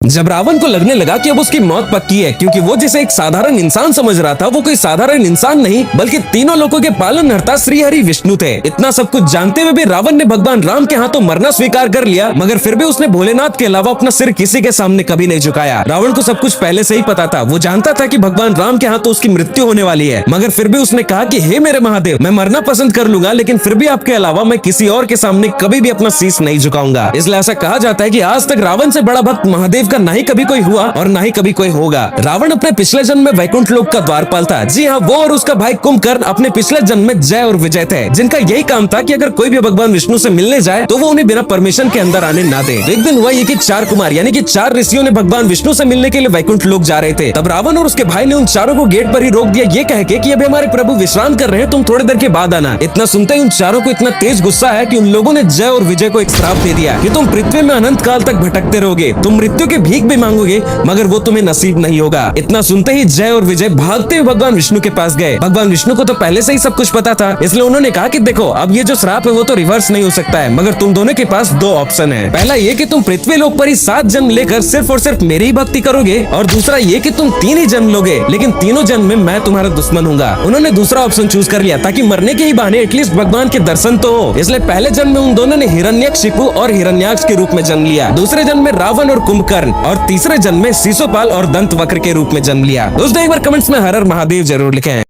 जब रावण को लगने लगा कि अब उसकी मौत पक्की है, क्योंकि वो जिसे एक साधारण इंसान समझ रहा था वो कोई साधारण इंसान नहीं बल्कि तीनों लोगों के पालनहर्ता श्री हरि विष्णु थे। इतना सब कुछ जानते हुए भी रावण ने भगवान राम के हाथों मरना स्वीकार कर लिया, मगर फिर भी उसने भोलेनाथ के अलावा अपना सिर किसी के सामने कभी नहीं झुकाया। रावण को सब कुछ पहले से ही पता था। वो जानता था कि भगवान राम के हाथों उसकी मृत्यु होने वाली है, मगर फिर भी उसने कहा कि हे मेरे महादेव, मैं मरना पसंद कर लूंगा, लेकिन फिर भी आपके अलावा मैं किसी और के सामने कभी भी अपना शीश नहीं झुकाऊंगा। इसलिए ऐसा कहा जाता है कि आज तक रावण से बड़ा भक्त महादेव का ना ही कभी कोई हुआ और ना ही कभी कोई होगा। रावण अपने पिछले जन्म में वैकुंठ लोक का द्वारपाल था। जी हाँ, वो और उसका भाई कुंभकर्ण अपने पिछले जन्म में जय और विजय थे, जिनका यही काम था कि अगर कोई भी भगवान विष्णु से मिलने जाए तो वो उन्हें बिना परमिशन के अंदर आने ना दे। एक दिन हुआ ये कि 4 कुमार यानी कि 4 ऋषियों ने भगवान विष्णु से मिलने के लिए वैकुंठ लोक जा रहे थे। तब रावण और उसके भाई ने उन चारों को गेट पर ही रोक दिया, ये कह के कि अभी हमारे प्रभु विश्राम कर रहे हैं, तुम थोड़ी देर के बाद आना। इतना सुनते ही उन चारों को इतना तेज गुस्सा है कि उन लोगों ने जय और विजय को एक श्राप दे दिया कि तुम पृथ्वी में अनंत काल तक भटकते रहोगे, तुम मृत्यु की भीख भी मांगोगे मगर वो तुम्हें नसीब नहीं होगा। इतना सुनते ही जय और विजय भागते हुए भगवान विष्णु के पास गए। भगवान विष्णु को तो पहले से ही सब कुछ पता था, इसलिए उन्होंने कहा कि देखो, अब ये जो श्राप है वो तो रिवर्स नहीं हो सकता है, मगर तुम दोनों के पास 2 ऑप्शन है। पहला ये कि तुम पृथ्वी लोक पर ही 7 जन्म लेकर सिर्फ और सिर्फ मेरी ही भक्ति करोगे, और दूसरा ये कि तुम 3 ही जन्म लोगे, लेकिन तीनों जन्म में मैं तुम्हारा दुश्मन हूँगा। उन्होंने दूसरा ऑप्शन चूज कर लिया ताकि मरने के ही बहाने एटलीस्ट भगवान के दर्शन तो हो। इसलिए पहले जन्म में उन दोनों ने हिरण्यकशिपु और हिरण्याक्ष के रूप में जन्म लिया, दूसरे जन्म में रावण और कुंभकर्ण, और तीसरे जन्म में शिशुपाल और दंतवक्र के रूप में जन्म लिया। दोस्तों, एक बार कमेंट्स में हर हर महादेव जरूर लिखें।